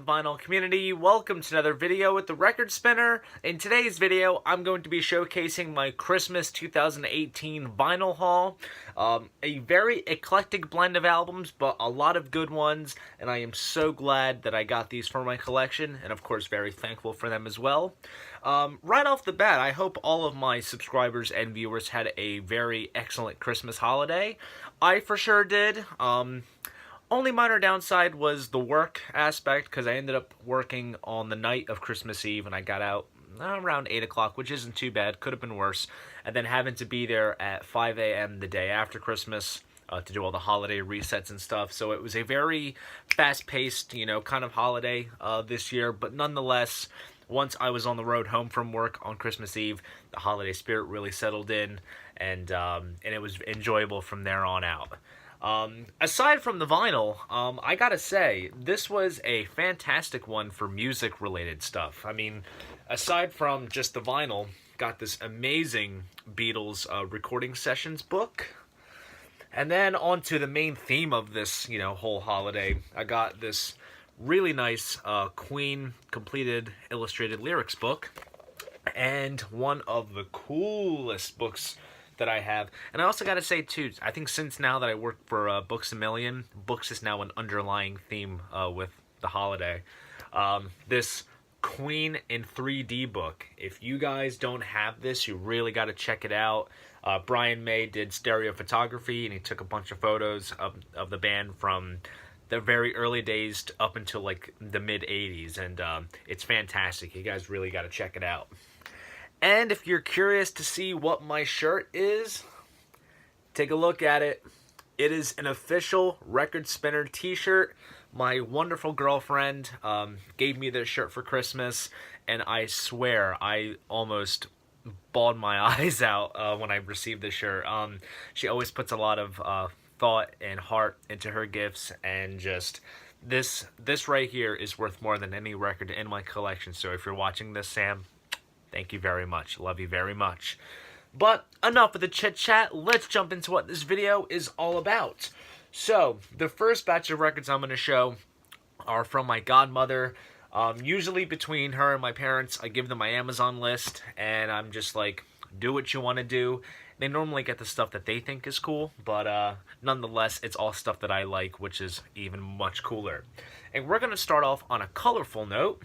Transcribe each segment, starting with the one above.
up, vinyl community? Welcome to another video with the Record Spinner. In today's video, I'm going to be showcasing my Christmas 2018 vinyl haul. A very eclectic blend of albums, but a lot of good ones, and I am so glad that I got these for my collection, and of course very thankful for them as well. Right off the bat, I hope all of my subscribers and viewers had a very excellent Christmas holiday. I for sure did. Only minor downside was the work aspect, because I ended up working on the night of Christmas Eve, and I got out around 8 o'clock, which isn't too bad, could have been worse, and then having to be there at 5 a.m. the day after Christmas to do all the holiday resets and stuff. So it was a very fast-paced, kind of holiday this year, but nonetheless, once I was on the road home from work on Christmas Eve, the holiday spirit really settled in, and it was enjoyable from there on out. Aside from the vinyl, I gotta say, this was a fantastic one for music-related stuff. I mean, aside from just the vinyl, got this amazing Beatles recording sessions book. And then onto the main theme of this, whole holiday, I got this really nice Queen completed illustrated lyrics book, and one of the coolest books that I have. And I also got to say too, I think since now that I work for Books A Million, books is now an underlying theme with the holiday. This Queen in 3D book, if you guys don't have this, you really got to check it out. Brian May did stereo photography, and he took a bunch of photos of the band from the very early days up until like the mid 80s, and it's fantastic. You guys really got to check it out. And if you're curious to see what my shirt is, take a look at it. It is an official Record Spinner t-shirt. My wonderful girlfriend gave me this shirt for Christmas, and I swear I almost bawled my eyes out when I received this shirt. She always puts a lot of thought and heart into her gifts, and just this right here is worth more than any record in my collection. So if you're watching this, Sam, thank you very much. Love you very much. But enough of the chit-chat. Let's jump into what this video is all about. So, the first batch of records I'm going to show are from my godmother. Usually between her and my parents, I give them my Amazon list, and I'm just like, do what you want to do. They normally get the stuff that they think is cool, but nonetheless, it's all stuff that I like, which is even much cooler. And we're going to start off on a colorful note,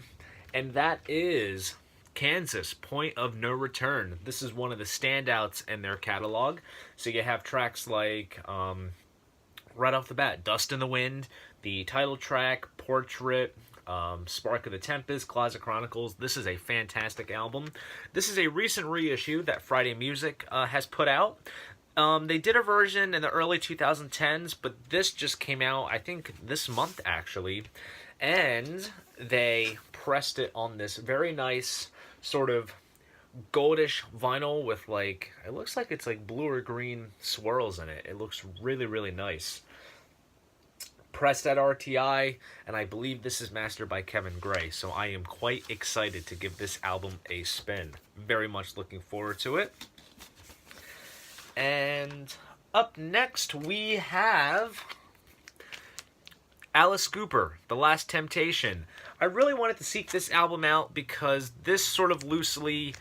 and that is Kansas, Point of No Return. This is one of the standouts in their catalog. So you have tracks like, right off the bat, Dust in the Wind, the title track, Portrait, Spark of the Tempest, Closet Chronicles. This is a fantastic album. This is a recent reissue that Friday Music has put out. They did a version in the early 2010s, but this just came out, I think, this month, actually. And they pressed it on this very nice sort of goldish vinyl with, like, it looks like it's like blue or green swirls in it. It looks really, really nice. Pressed at RTI, and I believe this is mastered by Kevin Gray, so I am quite excited to give this album a spin. Very much looking forward to it. And up next we have Alice Cooper, The Last Temptation. I really wanted to seek this album out because this sort of loosely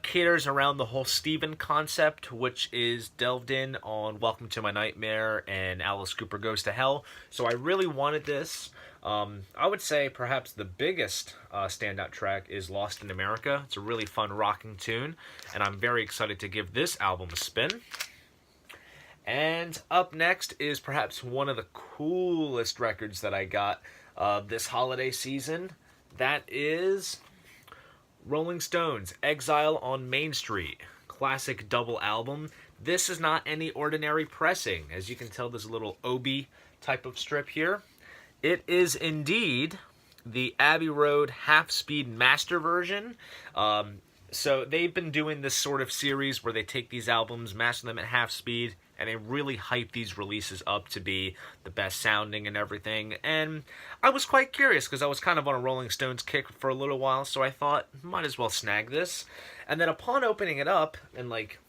caters around the whole Steven concept, which is delved in on Welcome to My Nightmare and Alice Cooper Goes to Hell. So I really wanted this. I would say perhaps the biggest standout track is Lost in America. It's a really fun rocking tune, and I'm very excited to give this album a spin. And up next is perhaps one of the coolest records that I got this holiday season. That is Rolling Stones, Exile on Main Street. Classic double album. This is not any ordinary pressing. As you can tell, there's a little Obi type of strip here. It is indeed the Abbey Road half-speed master version. So they've been doing this sort of series where they take these albums, master them at half speed, and they really hype these releases up to be the best sounding and everything. And I was quite curious because I was kind of on a Rolling Stones kick for a little while, so I thought, might as well snag this. And then upon opening it up, and like,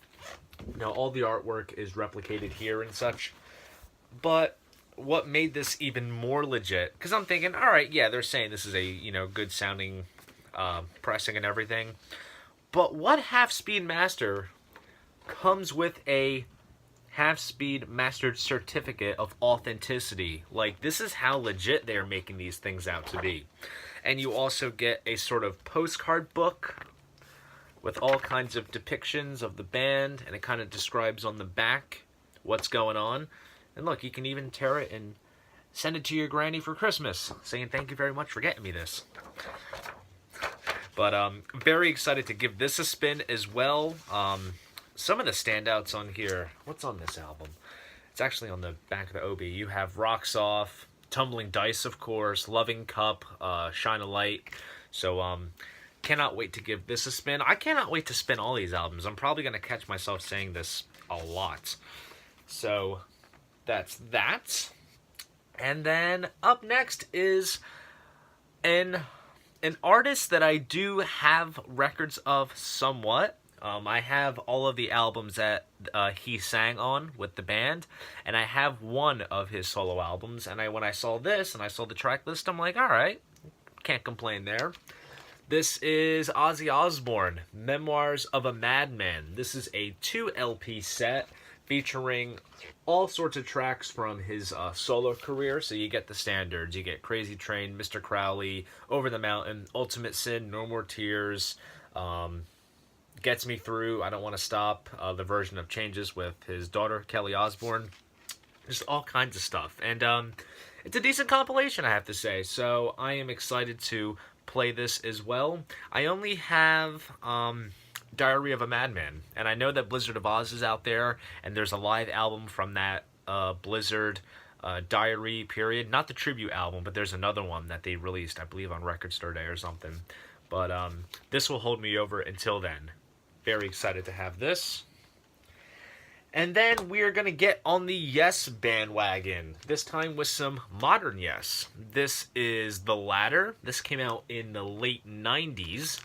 all the artwork is replicated here and such, but what made this even more legit, because I'm thinking, all right, yeah, they're saying this is a, good sounding pressing and everything, but what half-speed master comes with a half-speed mastered certificate of authenticity? Like, this is how legit they are making these things out to be. And you also get a sort of postcard book with all kinds of depictions of the band, and it kind of describes on the back what's going on. And look, you can even tear it and send it to your granny for Christmas, saying thank you very much for getting me this. But very excited to give this a spin as well. Some of the standouts on here, what's on this album? It's actually on the back of the OB. You have Rocks Off, Tumbling Dice, of course, Loving Cup, Shine a Light. So cannot wait to give this a spin. I cannot wait to spin all these albums. I'm probably going to catch myself saying this a lot. So that's that. And then up next is an artist that I do have records of somewhat. I have all of the albums that he sang on with the band, and I have one of his solo albums. And when I saw this and I saw the track list, I'm like, all right, can't complain there. This is Ozzy Osbourne, Memoirs of a Madman. This is a 2 LP set featuring all sorts of tracks from his solo career. So you get the standards. You get Crazy Train, Mr. Crowley, Over the Mountain, Ultimate Sin, No More Tears, Gets Me Through, I Don't Want to Stop, the version of Changes with his daughter, Kelly Osbourne. Just all kinds of stuff. And it's a decent compilation, I have to say. So I am excited to play this as well. I only have Diary of a Madman, and I know that Blizzard of Oz is out there, and there's a live album from that Blizzard Diary period. Not the tribute album, but there's another one that they released, I believe, on Record Store Day or something. But this will hold me over until then. Very excited to have this. And then we are going to get on the Yes bandwagon, this time with some modern Yes. This is The Ladder. This came out in the late 90s.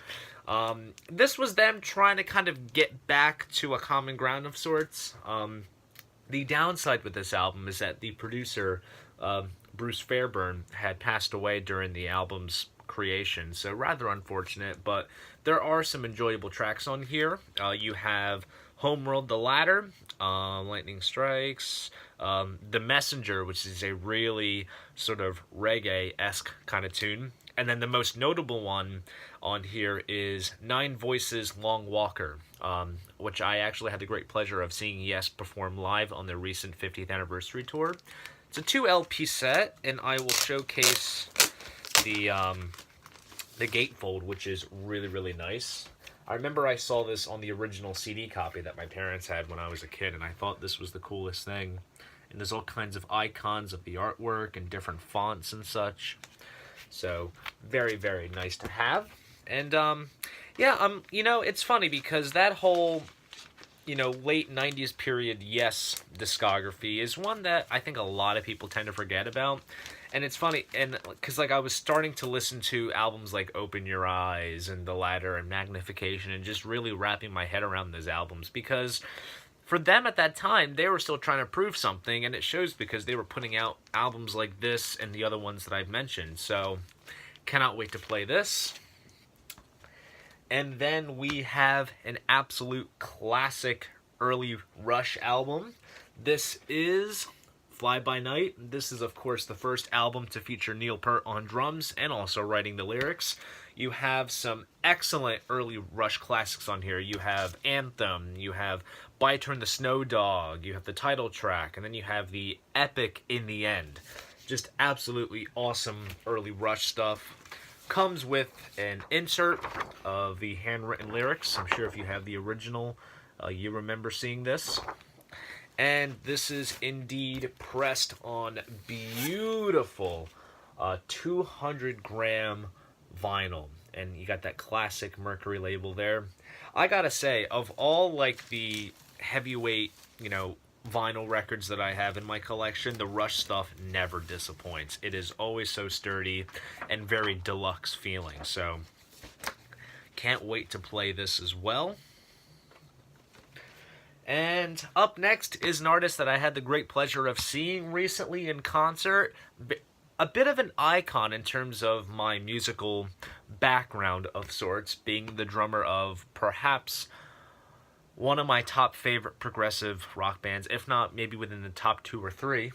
This was them trying to kind of get back to a common ground of sorts. The downside with this album is that the producer, Bruce Fairbairn, had passed away during the album's creation, so rather unfortunate, but there are some enjoyable tracks on here. You have Homeworld, The Ladder, Lightning Strikes, The Messenger, which is a really sort of reggae-esque kind of tune. And then the most notable one on here is Nine Voices, Long Walker, which I actually had the great pleasure of seeing Yes perform live on their recent 50th anniversary tour. It's a 2 LP set, and I will showcase the gatefold, which is really, really nice. I remember I saw this on the original CD copy that my parents had when I was a kid, and I thought this was the coolest thing. And there's all kinds of icons of the artwork and different fonts and such. So, very, very nice to have. And, yeah, it's funny because that whole, late 90s period Yes discography is one that I think a lot of people tend to forget about. And it's funny, and because I was starting to listen to albums like Open Your Eyes and The Ladder and Magnification, and just really wrapping my head around those albums, because for them at that time, they were still trying to prove something, and it shows because they were putting out albums like this and the other ones that I've mentioned. So, cannot wait to play this. And then we have an absolute classic early Rush album. This is Fly By Night. This is, of course, the first album to feature Neil Peart on drums and also writing the lyrics. You have some excellent early Rush classics on here. You have Anthem, you have Bite Her and the Snow Dog, you have the title track, and then you have the epic In the End. Just absolutely awesome early Rush stuff. Comes with an insert of the handwritten lyrics. I'm sure if you have the original, you remember seeing this. And this is indeed pressed on beautiful 200-gram vinyl. And you got that classic Mercury label there. I gotta say, of all the heavyweight, vinyl records that I have in my collection, the Rush stuff never disappoints. It is always so sturdy and very deluxe feeling. So, can't wait to play this as well. And up next is an artist that I had the great pleasure of seeing recently in concert. A bit of an icon in terms of my musical background of sorts, being the drummer of perhaps one of my top favorite progressive rock bands, if not maybe within the top 2 or 3.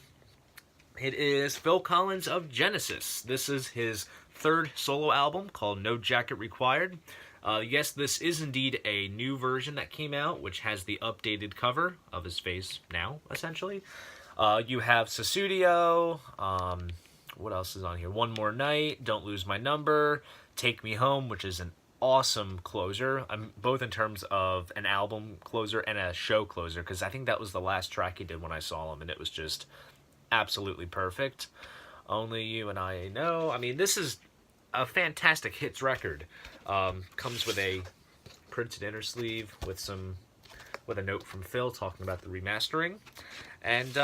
It is Phil Collins of Genesis. This is his third solo album called No Jacket Required. Yes, this is indeed a new version that came out, which has the updated cover of his face now, essentially. You have Sussudio, what else is on here? One More Night, Don't Lose My Number, Take Me Home, which is an awesome closer, both in terms of an album closer and a show closer, because I think that was the last track he did when I saw him, and it was just absolutely perfect. Only You and I Know. I mean, this is a fantastic hits record. Comes with a printed inner sleeve with a note from Phil talking about the remastering. And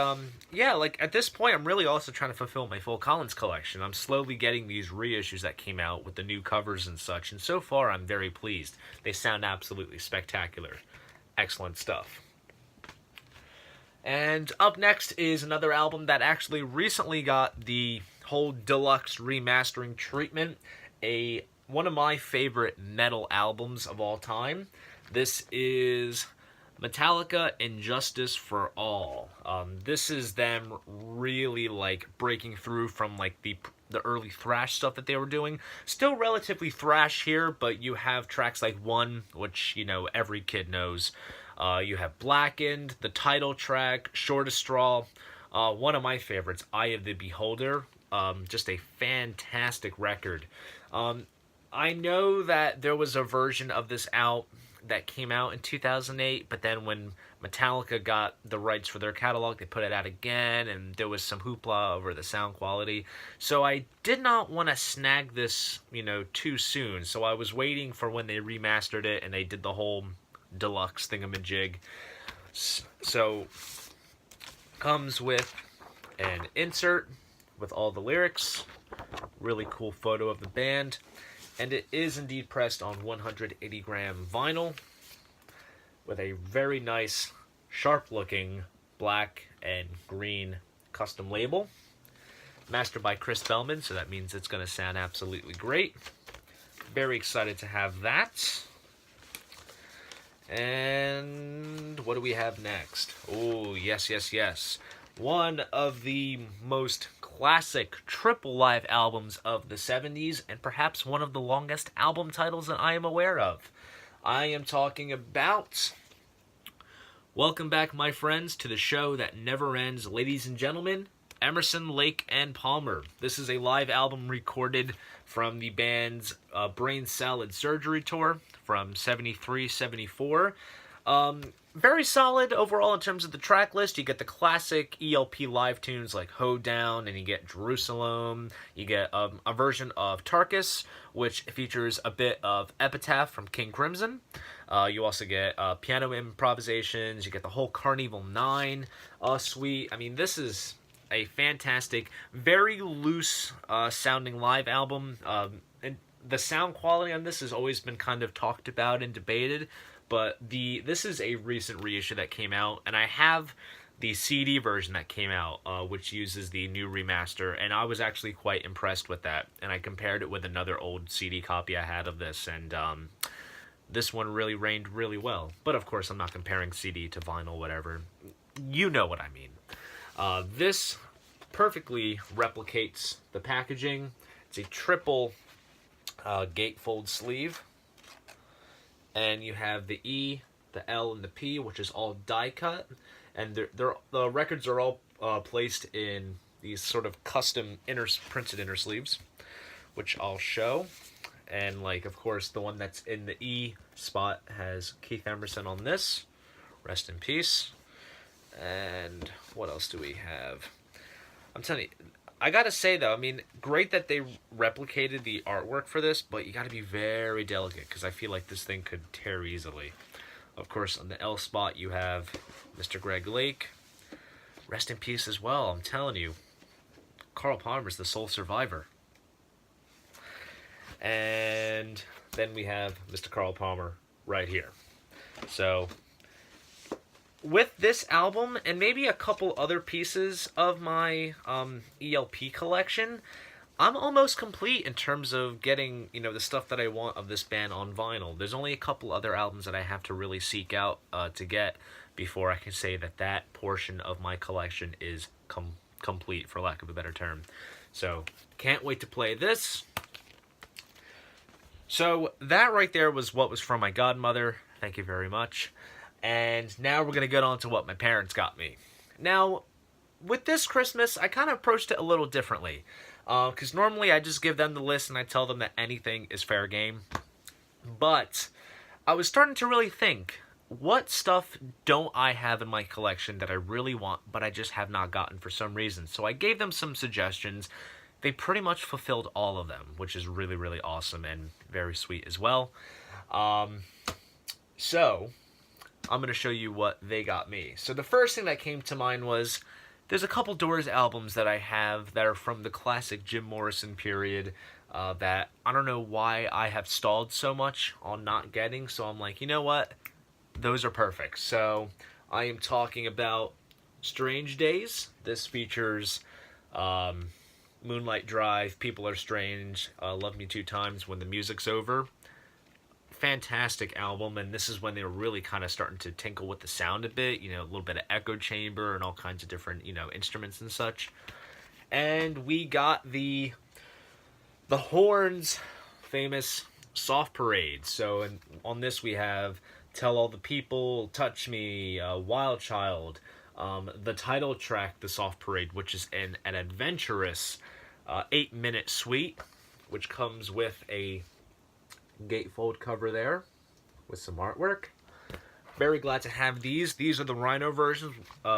yeah, like at this point, I'm really also trying to fulfill my Phil Collins collection. I'm slowly getting these reissues that came out with the new covers and such, and so far I'm very pleased. They sound absolutely spectacular. Excellent stuff. And up next is another album that actually recently got the whole deluxe remastering treatment. One of my favorite metal albums of all time. This is Metallica, And Justice for All. This is them really like breaking through from like the early thrash stuff that they were doing. Still relatively thrash here, but you have tracks like One, which, you know, every kid knows. You have Blackened, the title track, Shortest Straw. One of my favorites, Eye of the Beholder. Just a fantastic record. I know that there was a version of this out that came out in 2008, but then when Metallica got the rights for their catalog, they put it out again, and there was some hoopla over the sound quality. So I did not want to snag this, you know, too soon. So I was waiting for when they remastered it and they did the whole deluxe thingamajig. So comes with an insert with all the lyrics, really cool photo of the band, and it is indeed pressed on 180 gram vinyl with a very nice, sharp looking black and green custom label. Mastered by Chris Bellman, so that means it's going to sound absolutely great. Very excited to have that. And what do we have next? Oh, yes, yes, yes. One of the most classic triple live albums of the 70s, and perhaps one of the longest album titles that I am aware of. I am talking about... Welcome back, my friends, to the show that never ends. Ladies and gentlemen, Emerson, Lake and Palmer. This is a live album recorded from the band's Brain Salad Surgery tour from 73-74. Very solid overall in terms of the track list. You get the classic ELP live tunes like Hold Down, and you get Jerusalem. You get a version of Tarkus, which features a bit of Epitaph from King Crimson. You also get piano improvisations. You get the whole Carnival 9 suite. I mean, this is a fantastic, very loose sounding live album. And the sound quality on this has always been kind of talked about and debated. But this is a recent reissue that came out, and I have the CD version that came out, which uses the new remaster, and I was actually quite impressed with that. And I compared it with another old CD copy I had of this, and this one really reigned really well. But of course, I'm not comparing CD to vinyl, whatever. You know what I mean. This perfectly replicates the packaging. It's a triple gatefold sleeve. And you have the E, the L, and the P, which is all die cut. And the records are all placed in these sort of custom printed inner sleeves, which I'll show. And, like, of course, the one that's in the E spot has Keith Emerson on this. Rest in peace. And what else do we have? I'm telling you, I gotta say, though, I mean, great that they replicated the artwork for this, but you gotta be very delicate, because I feel like this thing could tear easily. Of course, on the L spot, you have Mr. Greg Lake. Rest in peace as well, I'm telling you. Carl Palmer's the sole survivor. And then we have Mr. Carl Palmer right here. So, with this album and maybe a couple other pieces of my ELP collection, I'm almost complete in terms of getting, the stuff that I want of this band on vinyl. There's only a couple other albums that I have to really seek out to get before I can say that that portion of my collection is complete, for lack of a better term. So, can't wait to play this. So, that right there was what was from my godmother. Thank you very much. And now we're going to get on to what my parents got me. Now, with this Christmas, I kind of approached it a little differently. Because normally I just give them the list and I tell them that anything is fair game. But I was starting to really think, what stuff don't I have in my collection that I really want, but I just have not gotten for some reason? So I gave them some suggestions. They pretty much fulfilled all of them, which is really, really awesome and very sweet as well. So I'm going to show you what they got me. So the first thing that came to mind was, there's a couple Doors albums that I have that are from the classic Jim Morrison period that I don't know why I have stalled so much on not getting. So I'm like, you know what? Those are perfect. So I am talking about Strange Days. This features Moonlight Drive, People Are Strange, Love Me Two Times, When the Music's Over. Fantastic album, and this is when they were really kind of starting to tinkle with the sound a bit, a little bit of echo chamber and all kinds of different, instruments and such. And we got the Horns' famous Soft Parade. So on this we have Tell All the People, Touch Me, Wild Child, the title track, The Soft Parade, which is an adventurous 8-minute suite, which comes with a gatefold cover there with some artwork. Very glad to have these. These are the Rhino versions,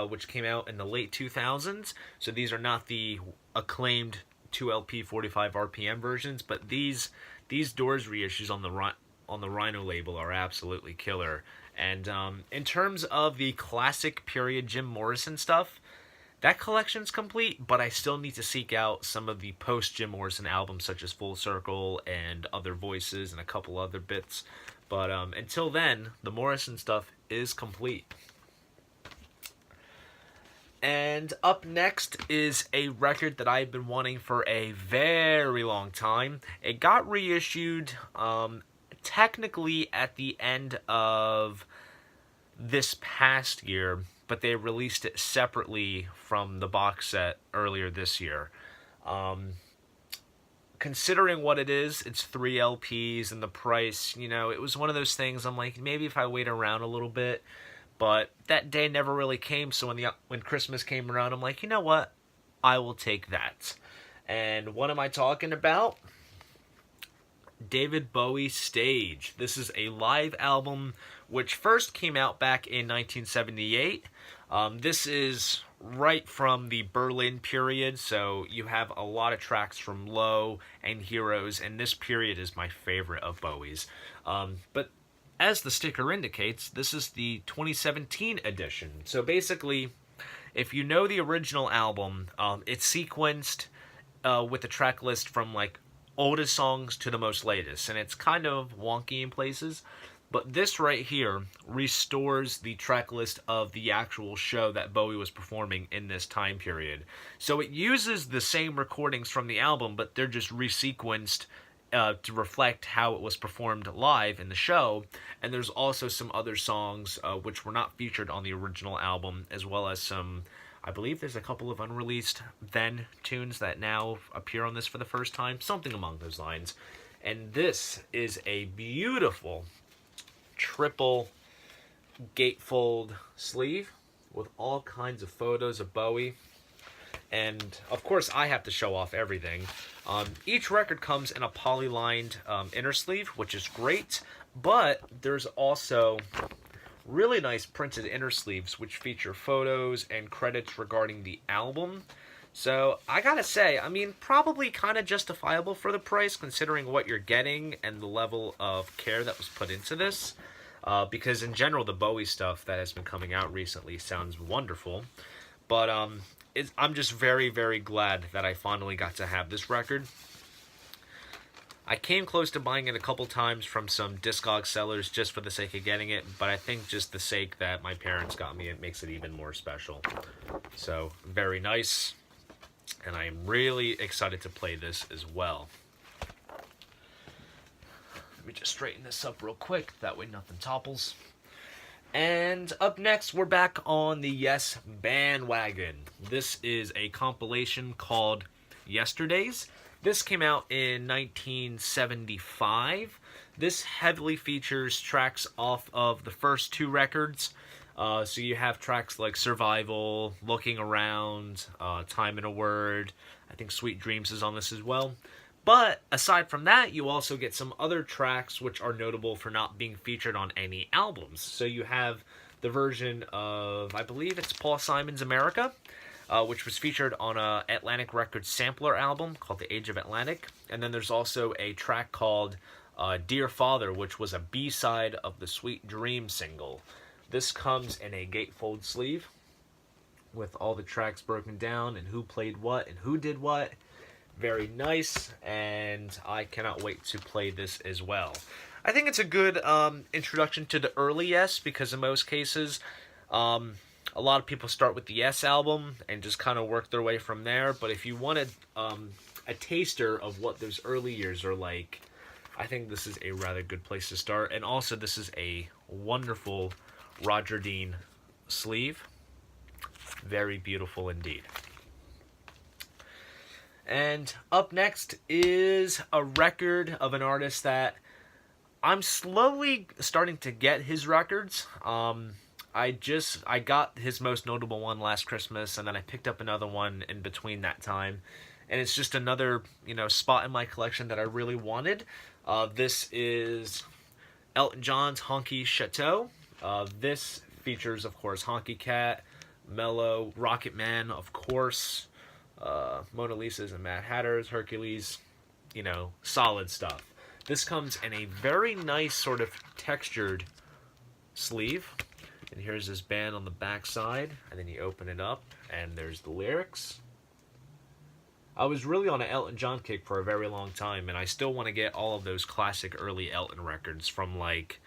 which came out in the late 2000s. So these are not the acclaimed 2LP 45 RPM versions, but these Doors reissues on the Rhino label are absolutely killer. And in terms of the classic period Jim Morrison stuff, that collection's complete, but I still need to seek out some of the post-Jim Morrison albums, such as Full Circle and Other Voices and a couple other bits. But until then, the Morrison stuff is complete. And up next is a record that I've been wanting for a very long time. It got reissued technically at the end of this past year, but they released it separately from the box set earlier this year. Considering what it is, it's 3 LPs and the price, it was one of those things, I'm like, maybe if I wait around a little bit, but that day never really came, so when Christmas came around, I'm like, you know what, I will take that. And what am I talking about? David Bowie Stage. This is a live album which first came out back in 1978. This is right from the Berlin period, so you have a lot of tracks from Low and Heroes, and this period is my favorite of Bowie's. But as the sticker indicates, this is the 2017 edition. So basically, if you know the original album, it's sequenced with a track list from like oldest songs to the most latest, and it's kind of wonky in places. But this right here restores the track list of the actual show that Bowie was performing in this time period. So it uses the same recordings from the album, but they're just resequenced to reflect how it was performed live in the show. And there's also some other songs which were not featured on the original album, as well as some, I believe there's a couple of unreleased then tunes that now appear on this for the first time, something along those lines. And this is a beautiful triple gatefold sleeve with all kinds of photos of Bowie. And of course I have to show off everything. Each record comes in a poly-lined inner sleeve, which is great, but there's also really nice printed inner sleeves which feature photos and credits regarding the album. So I gotta say, I mean, probably kind of justifiable for the price considering what you're getting and the level of care that was put into this. Because in general, the Bowie stuff that has been coming out recently sounds wonderful. But I'm just very, very glad that I finally got to have this record. I came close to buying it a couple times from some Discog sellers just for the sake of getting it, but I think just the sake that my parents got me, it makes it even more special. So, very nice, and I am really excited to play this as well. Let me just straighten this up real quick, that way nothing topples. And up next, we're back on the Yes bandwagon. This is a compilation called Yesterdays. This came out in 1975. This heavily features tracks off of the first two records. So you have tracks like Survival, Looking Around, Time in a Word. I think Sweet Dreams is on this as well. But aside from that, you also get some other tracks which are notable for not being featured on any albums. So you have the version of, I believe it's Paul Simon's America, which was featured on a Atlantic Records sampler album called The Age of Atlantic. And then there's also a track called Dear Father, which was a B-side of the Sweet Dream single. This comes in a gatefold sleeve with all the tracks broken down and who played what and who did what. Very nice, and I cannot wait to play this as well. I think it's a good introduction to the early Yes, because in most cases, a lot of people start with the Yes album and just kind of work their way from there. But if you wanted a taster of what those early years are like, I think this is a rather good place to start. And also, this is a wonderful Roger Dean sleeve. Very beautiful indeed. And up next is a record of an artist that I'm slowly starting to get his records. I got his most notable one last Christmas, and then I picked up another one in between that time. And it's just another, spot in my collection that I really wanted. This is Elton John's Honky Chateau. This features, of course, Honky Cat, Mello, Rocket Man, of course, Mona Lisa's and Mad Hatter's, Hercules, solid stuff. This comes in a very nice sort of textured sleeve. And here's this band on the back side, and then you open it up, and there's the lyrics. I was really on an Elton John kick for a very long time, and I still want to get all of those classic early Elton records from, like,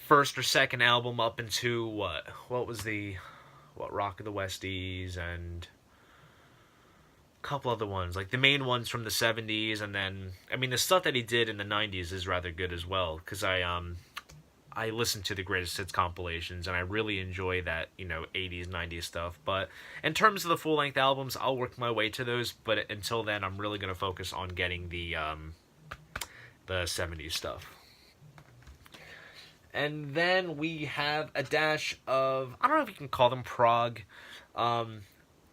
first or second album up into, what was the Rock of the Westies, and a couple other ones, like the main ones from the 70s, and then, the stuff that he did in the 90s is rather good as well, because I listen to the greatest hits compilations, and I really enjoy that, 80s, 90s stuff. But in terms of the full-length albums, I'll work my way to those, but until then, I'm really going to focus on getting the 70s stuff. And then we have a dash of, I don't know if you can call them prog,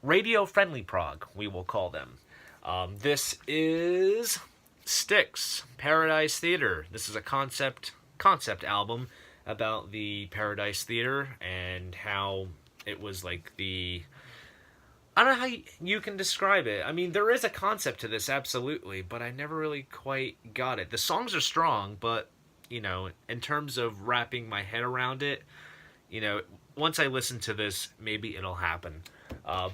radio-friendly prog, we will call them. This is Styx, Paradise Theater. This is a concept album about the Paradise Theater and how it was like I don't know how you can describe it. There is a concept to this, absolutely, but I never really quite got it. The songs are strong, but, in terms of wrapping my head around it, once I listen to this, maybe it'll happen.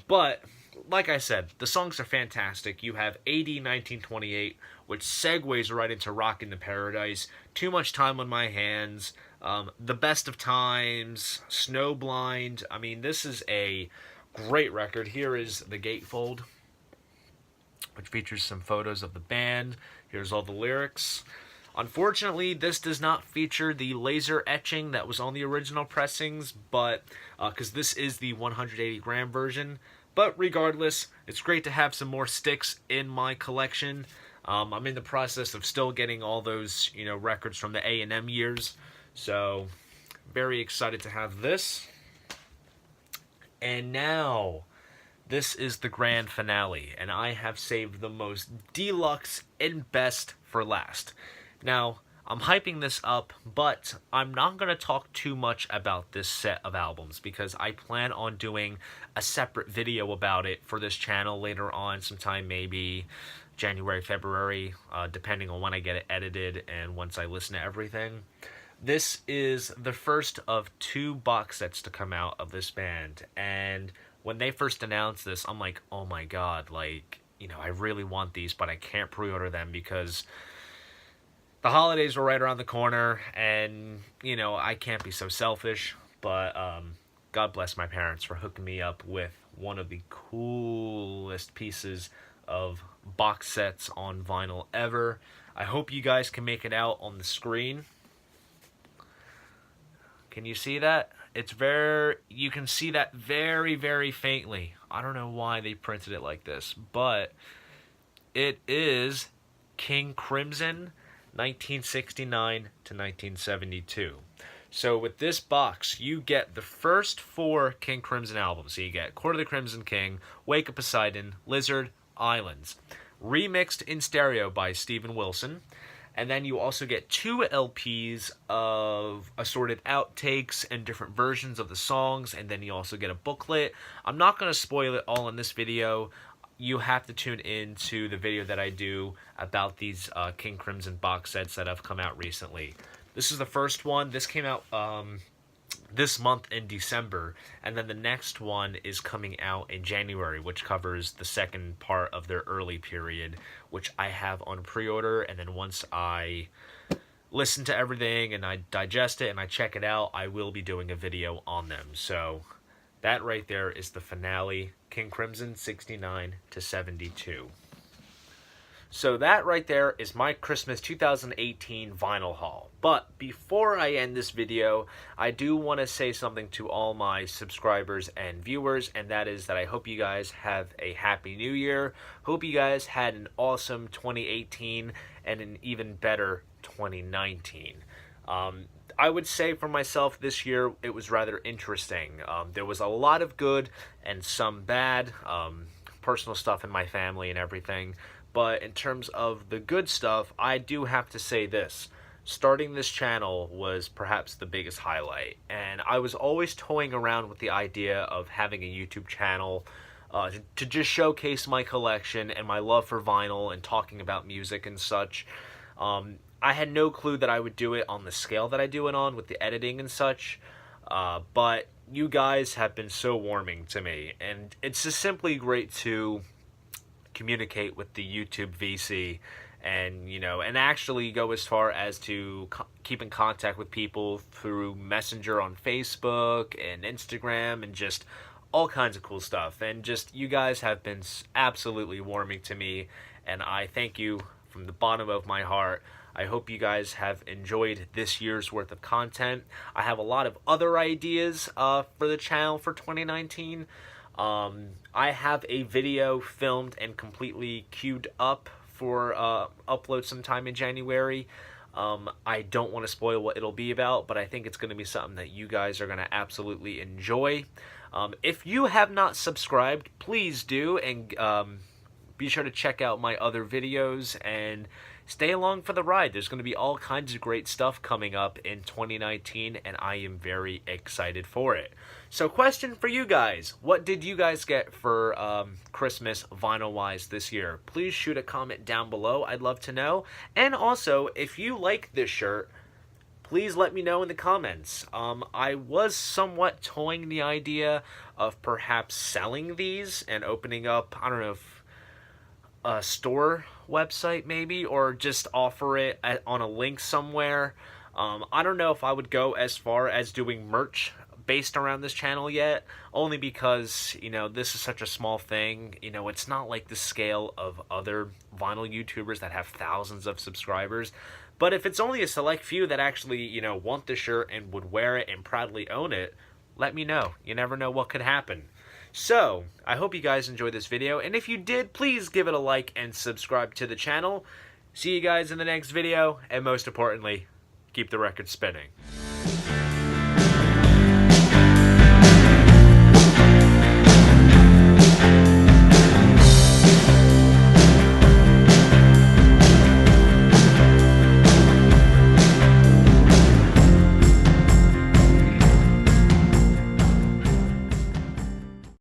But, like I said, the songs are fantastic. You have AD 1928, which segues right into Rockin' the Paradise, Too Much Time on My Hands, The Best of Times, Snowblind. This is a great record. Here is the gatefold, which features some photos of the band. Here's all the lyrics. Unfortunately, this does not feature the laser etching that was on the original pressings, but because this is the 180-gram version. But regardless, it's great to have some more Styx in my collection. I'm in the process of still getting all those, records from the A&M years. So, very excited to have this. And now, this is the grand finale, and I have saved the most deluxe and best for last. Now, I'm hyping this up, but I'm not going to talk too much about this set of albums because I plan on doing a separate video about it for this channel later on, sometime maybe January, February, depending on when I get it edited and once I listen to everything. This is the first of 2 box sets to come out of this band, and when they first announced this, I'm like, oh my god, you know, I really want these, but I can't pre-order them because the holidays are right around the corner, and, you know, I can't be so selfish. But God bless my parents for hooking me up with one of the coolest pieces of box sets on vinyl ever. I hope you guys can make it out on the screen. Can you see that? You can see that very, very faintly. I don't know why they printed it like this, but it is King Crimson, 1969 to 1972. So with this box, you get the first 4 King Crimson albums. So you get Court of the Crimson King, Wake of Poseidon, Lizard, Islands, remixed in stereo by Steven Wilson. And then you also get 2 LPs of assorted outtakes and different versions of the songs. And then you also get a booklet. I'm not going to spoil it all in this video. You have to tune in to the video that I do about these King Crimson box sets that have come out recently. This is the first one. This came out this month in December, and then the next one is coming out in January, which covers the second part of their early period, which I have on pre-order. And then once I listen to everything and I digest it and I check it out, I will be doing a video on them. So that right there is the finale, King Crimson 69 to 72. So that right there is my Christmas 2018 vinyl haul. But before I end this video, I do want to say something to all my subscribers and viewers, and that is that I hope you guys have a happy new year. Hope you guys had an awesome 2018 and an even better 2019. I would say for myself this year, it was rather interesting. There was a lot of good and some bad, personal stuff in my family and everything. But in terms of the good stuff, I do have to say this. Starting this channel was perhaps the biggest highlight. And I was always toying around with the idea of having a YouTube channel to just showcase my collection and my love for vinyl and talking about music and such. I had no clue that I would do it on the scale that I do it on with the editing and such. But you guys have been so warming to me. And it's just simply great to communicate with the YouTube VC and, you know, and actually go as far as to keep in contact with people through Messenger on Facebook and Instagram and just all kinds of cool stuff. And just, you guys have been absolutely warming to me, and I thank you from the bottom of my heart. I hope you guys have enjoyed this year's worth of content. I have a lot of other ideas for the channel for 2019. I have a video filmed and completely queued up for upload sometime in January. I don't want to spoil what it'll be about, but I think it's going to be something that you guys are going to absolutely enjoy. If you have not subscribed, please do, and be sure to check out my other videos and stay along for the ride. There's going to be all kinds of great stuff coming up in 2019, and I am very excited for it. So, question for you guys. What did you guys get for Christmas vinyl-wise this year? Please shoot a comment down below. I'd love to know. And also, if you like this shirt, please let me know in the comments. I was somewhat toying the idea of perhaps selling these and opening up, I don't know, if a store website maybe, or just offer it on a link somewhere. I don't know if I would go as far as doing merch based around this channel yet, only because, you know, this is such a small thing. You know, it's not like the scale of other vinyl YouTubers that have thousands of subscribers. But if it's only a select few that actually, you know, want the shirt and would wear it and proudly own it, let me know. You never know what could happen. So, I hope you guys enjoyed this video, and if you did, please give it a like and subscribe to the channel. See you guys in the next video, and most importantly, keep the record spinning.